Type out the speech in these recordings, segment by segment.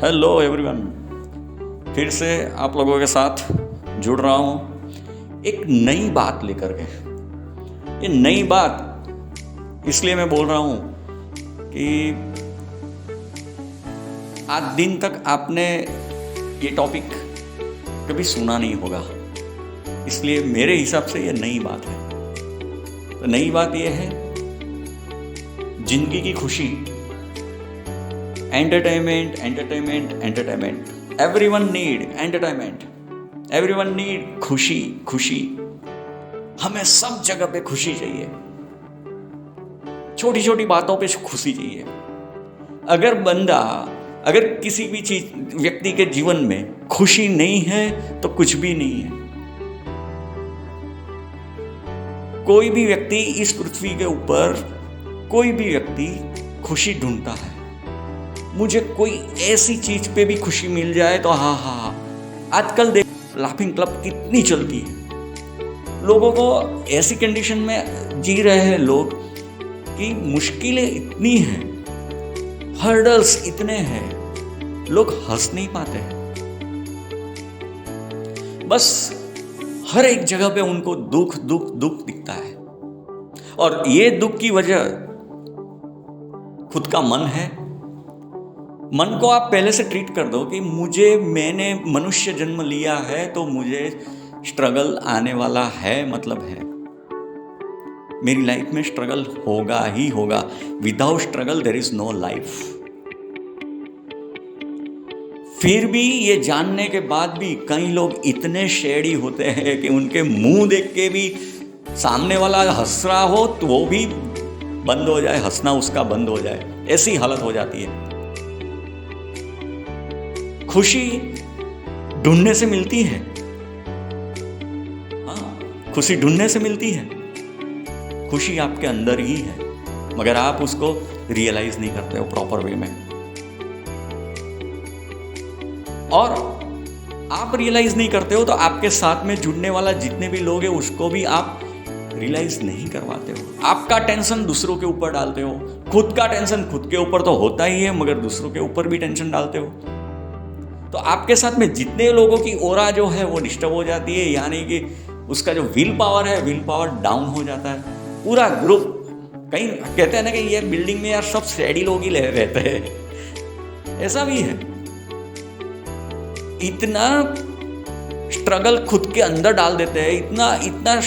Hello everyone, फिर से आप लोगों के साथ जुड़ रहा हूँ एक नई बात लेकर के। ये नई बात इसलिए मैं बोल रहा हूँ कि आज दिन तक आपने ये टॉपिक कभी सुना नहीं होगा, इसलिए मेरे हिसाब से ये नई बात है। तो नई बात ये है, जिंदगी की खुशी। Entertainment entertainment entertainment, everyone need entertainment, everyone need खुशी। खुशी हमें सब जगह पे खुशी चाहिए, छोटी छोटी बातों पे खुशी चाहिए। अगर किसी भी चीज व्यक्ति के जीवन में खुशी नहीं है तो कुछ भी नहीं है। कोई भी व्यक्ति इस पृथ्वी के ऊपर, कोई भी व्यक्ति खुशी ढूंढता है। मुझे कोई ऐसी चीज पे भी खुशी मिल जाए तो हाँ। आजकल देख, लाफिंग क्लब कितनी चलती है। लोगों को ऐसी कंडीशन में जी रहे हैं लोग कि मुश्किलें इतनी हैं, हर्डल्स इतने हैं, लोग हंस नहीं पाते हैं। बस हर एक जगह पे उनको दुख दुख दुख दिखता है, और ये दुख की वजह खुद का मन है। मन को आप पहले से ट्रीट कर दो कि मैंने मनुष्य जन्म लिया है तो मुझे स्ट्रगल आने वाला है, मतलब है मेरी लाइफ में स्ट्रगल होगा ही होगा। Without struggle there is no life. फिर भी ये जानने के बाद भी कई लोग इतने शेडी होते हैं कि उनके मुंह देख के भी सामने वाला हंस रहा हो तो वो भी बंद हो जाए, हंसना उसका बंद हो जाए, ऐसी हालत हो जाती है। खुशी ढूंढने से मिलती है, हाँ, खुशी ढूंढने से मिलती है। खुशी आपके अंदर ही है, मगर आप उसको रियलाइज नहीं करते हो प्रॉपर वे में। और आप रियलाइज नहीं करते हो तो आपके साथ में जुड़ने वाला जितने भी लोग हैं उसको भी आप रियलाइज नहीं करवाते हो। आपका टेंशन दूसरों के ऊपर डालते हो। खुद का टेंशन खुद के ऊपर तो होता ही है, मगर दूसरों के ऊपर भी टेंशन डालते हो। तो आपके साथ में जितने लोगों की ओरा जो है वो डिस्टर्ब हो जाती है, यानी कि उसका जो विल पावर है, विल पावर डाउन हो जाता है। पूरा ग्रुप, कहीं कहते हैं ना कि ये बिल्डिंग में यार सब सैडी लोग ही रहते हैं, ऐसा भी है। इतना स्ट्रगल खुद के अंदर डाल देते हैं, इतना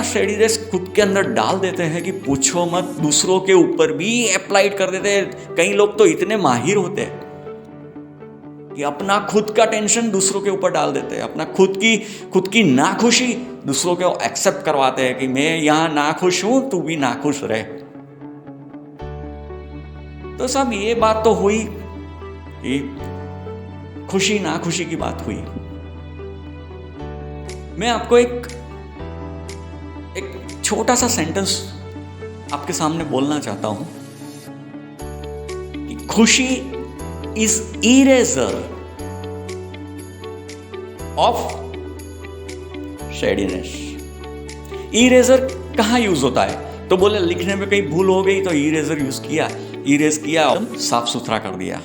शेडीनेस खुद के अंदर डाल देते हैं कि पूछो मत। दूसरों के ऊपर भी अप्लाइड कर देते हैं। कई लोग तो इतने माहिर होते हैं कि अपना खुद का टेंशन दूसरों के ऊपर डाल देते हैं, अपना खुद की नाखुशी दूसरों को एक्सेप्ट करवाते हैं कि मैं यहां नाखुश हूं, तू भी नाखुश रहे। तो सब ये बात तो हुई कि खुशी नाखुशी की बात हुई। मैं आपको एक छोटा सा सेंटेंस आपके सामने बोलना चाहता हूं कि खुशी is eraser of shadiness। Eraser कहाँ यूज होता है? तो बोले लिखने में कहीं भूल हो गई तो इरेजर यूज किया, इरेज किया और साफ सुथरा कर दिया।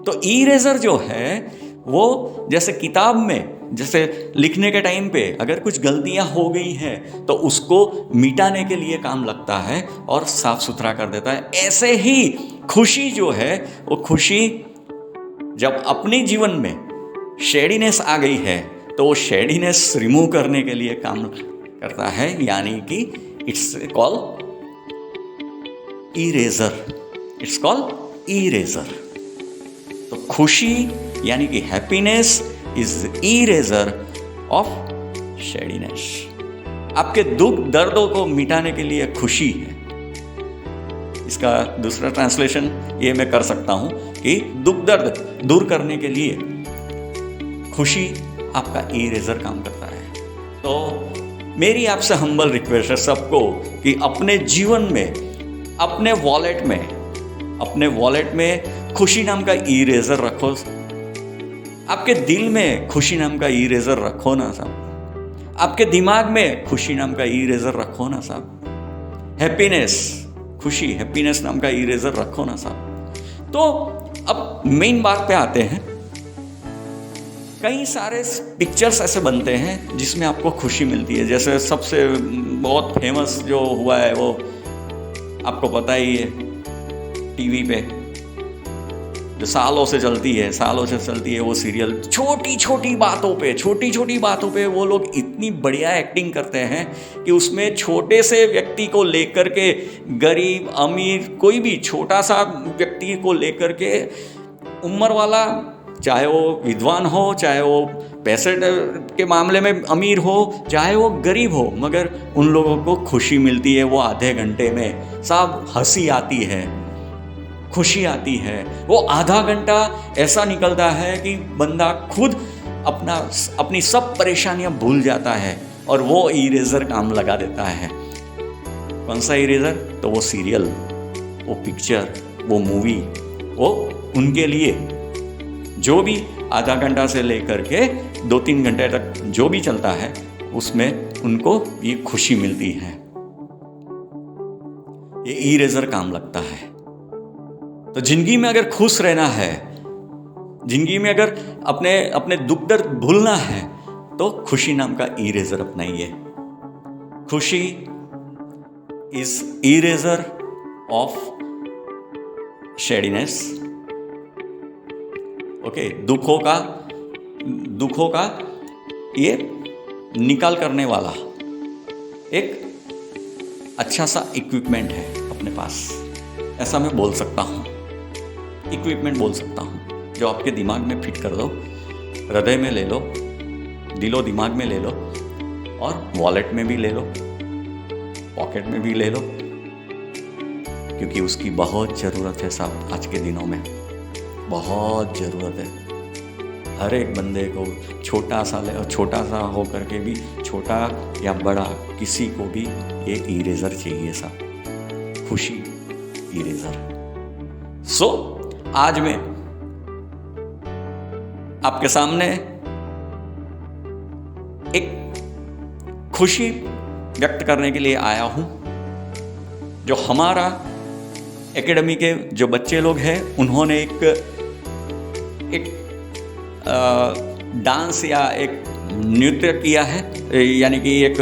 तो इरेजर जो है वो जैसे किताब में, जैसे लिखने के टाइम पे अगर कुछ गलतियां हो गई हैं तो उसको मिटाने के लिए काम लगता है और साफ सुथरा कर देता है। ऐसे ही खुशी जो है, वो खुशी जब अपने जीवन में शेडीनेस आ गई है तो वो शेडीनेस रिमूव करने के लिए काम करता है, यानी कि इट्स कॉल्ड इरेजर। तो खुशी यानी कि हैप्पीनेस इज इरेजर ऑफ शेडीनेस। आपके दुख दर्दों को मिटाने के लिए खुशी है। इसका दूसरा ट्रांसलेशन ये मैं कर सकता हूं कि दुख दर्द दूर करने के लिए खुशी आपका इरेजर काम करता है। तो मेरी आपसे हम्बल रिक्वेस्ट है सबको कि अपने जीवन में, अपने वॉलेट में खुशी नाम का इरेजर रखो। आपके दिल में खुशी नाम का इरेजर रखो ना साहब। आपके दिमाग में खुशी नाम का इरेजर रखो ना साहब। हैप्पीनेस, खुशी, हैप्पीनेस नाम का इरेजर रखो ना साहब। तो अब मेन बात पे आते हैं। कई सारे पिक्चर्स ऐसे बनते हैं जिसमें आपको खुशी मिलती है। जैसे सबसे बहुत फेमस जो हुआ है वो आपको पता ही है, टीवी पे जो सालों से चलती है वो सीरियल। छोटी छोटी बातों पे वो लोग इतनी बढ़िया एक्टिंग करते हैं कि उसमें छोटे से व्यक्ति को लेकर के, गरीब अमीर कोई भी छोटा सा व्यक्ति को लेकर के, उम्र वाला, चाहे वो विद्वान हो, चाहे वो पैसे के मामले में अमीर हो, चाहे वो गरीब हो, मगर उन लोगों को खुशी मिलती है। वो आधे घंटे में सब हंसी आती है, खुशी आती है। वो आधा घंटा ऐसा निकलता है कि बंदा खुद अपनी सब परेशानियां भूल जाता है और वो इरेजर काम लगा देता है। कौन सा इरेजर? तो वो सीरियल, वो पिक्चर, वो मूवी, वो उनके लिए जो भी आधा घंटा से लेकर के 2-3 घंटे तक जो भी चलता है उसमें उनको ये खुशी मिलती है। ये इरेजर काम लगता है। तो जिंदगी में अगर खुश रहना है, जिंदगी में अगर अपने दुख दर्द भूलना है, तो खुशी नाम का इरेजर अपनाइए। खुशी इज इरेजर ऑफ शेडीनेस। ओके, दुखों का ये निकाल करने वाला एक अच्छा सा इक्विपमेंट है अपने पास, ऐसा मैं बोल सकता हूँ। इक्विपमेंट बोल सकता हूँ जो आपके दिमाग में फिट कर दो, हृदय में ले लो, दिलो दिमाग में ले लो, और वॉलेट में भी ले लो, पॉकेट में भी ले लो, क्योंकि उसकी बहुत ज़रूरत है साहब। आज के दिनों में बहुत ज़रूरत है। हर एक बंदे को छोटा सा हो करके भी, छोटा या बड़ा, किसी को भी ये इरेजर चाहिए साहब, खुशी इरेजर। सो आज मैं आपके सामने एक खुशी व्यक्त करने के लिए आया हूं। जो हमारा एकेडमी के जो बच्चे लोग हैं, उन्होंने एक डांस या एक नृत्य किया है, यानी कि एक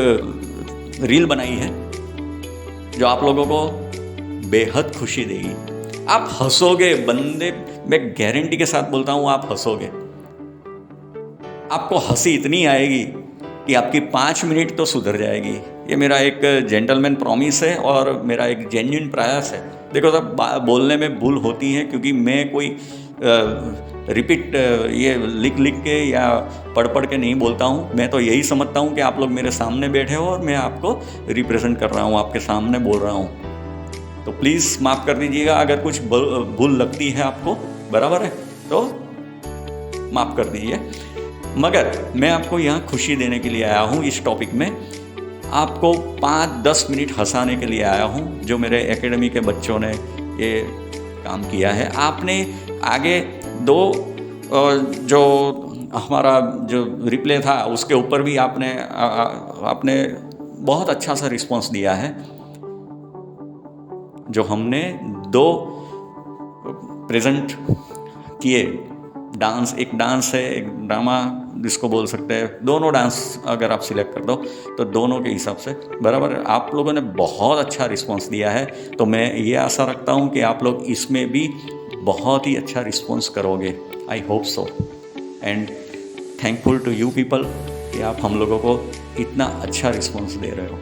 रील बनाई है जो आप लोगों को बेहद खुशी देगी। आप हंसोगे, बंदे, मैं गारंटी के साथ बोलता हूँ आप हंसोगे। आपको हंसी इतनी आएगी कि आपकी 5 मिनट तो सुधर जाएगी। ये मेरा एक जेंटलमैन प्रॉमिस है और मेरा एक जेन्युइन प्रयास है। देखो सब बोलने में भूल होती है, क्योंकि मैं कोई रिपीट ये लिख के या पढ़ के नहीं बोलता हूँ। मैं तो यही समझता हूँ कि आप लोग मेरे सामने बैठे हो और मैं आपको रिप्रेजेंट कर रहा हूँ, आपके सामने बोल रहा हूँ। तो प्लीज़ माफ़ कर दीजिएगा अगर कुछ भूल लगती है आपको, बराबर है, तो माफ़ कर दीजिए। मगर मैं आपको यहाँ खुशी देने के लिए आया हूँ। इस टॉपिक में आपको 5-10 मिनट हंसाने के लिए आया हूँ। जो मेरे एकेडमी के बच्चों ने ये काम किया है, आपने आगे 2 जो हमारा जो रिप्ले था उसके ऊपर भी आपने बहुत अच्छा सा रिस्पॉन्स दिया है। जो हमने 2 प्रेजेंट किए, एक डांस है, एक ड्रामा जिसको बोल सकते हैं, दोनों डांस अगर आप सिलेक्ट कर दो तो दोनों के हिसाब से बराबर आप लोगों ने बहुत अच्छा रिस्पॉन्स दिया है। तो मैं ये आशा रखता हूँ कि आप लोग इसमें भी बहुत ही अच्छा रिस्पॉन्स करोगे। I hope so, and thankful to you people कि आप हम लोगों को इतना अच्छा रिस्पॉन्स दे रहे हो।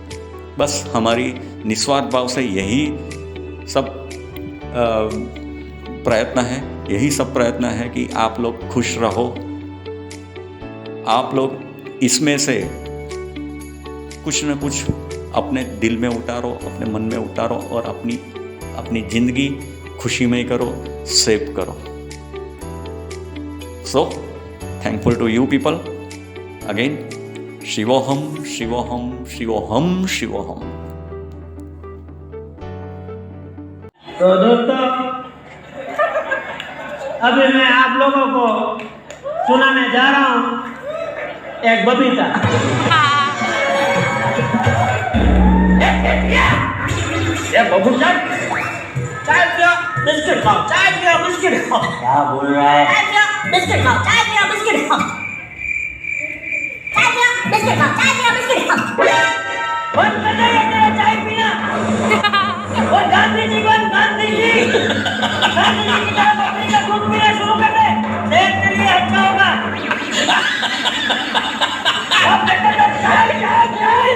बस हमारी निस्वार्थ भाव से यही सब प्रयत्न है कि आप लोग खुश रहो। आप लोग इसमें से कुछ न कुछ अपने दिल में उतारो, अपने मन में उतारो और अपनी जिंदगी खुशीमय करो, सेव करो। So thankful to you people again. शिवोहम शिवोहम शिवोहम शिवोहम। तो दोस्तों, अभी मैं आप लोगों को सुनाने जा रहा हूँ एक बबीता। ये बबू साहब बिस्किट खाओ, चाय पियो, बिस्किट खाओ। क्या बोल रहा है? चाय पियो, बिस्किट खाओ, चाय पियो, बिस्किट खाओ। चाय पियो, बिस्किट खाओ, चाय पियो, बिस्किट खाओ। बंद कर दे ये तेरा चाय पीना। और गांधी जी बन, गांधी जी की तरह बकरी का दूध पीना शुरू कर दे, सेहत के लिए अच्छा होगा। अब बेटा चाय चाय चाय।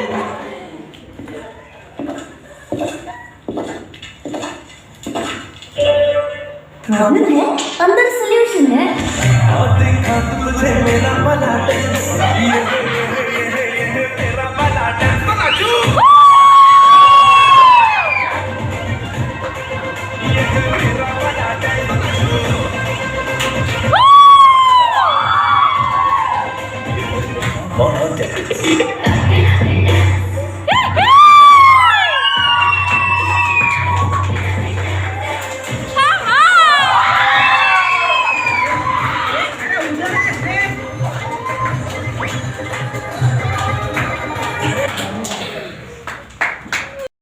प्रॉब्लम है, अंदर सॉल्यूशन है। देखा तुझे मेरा भला डांस, ये मेरा भला डांस।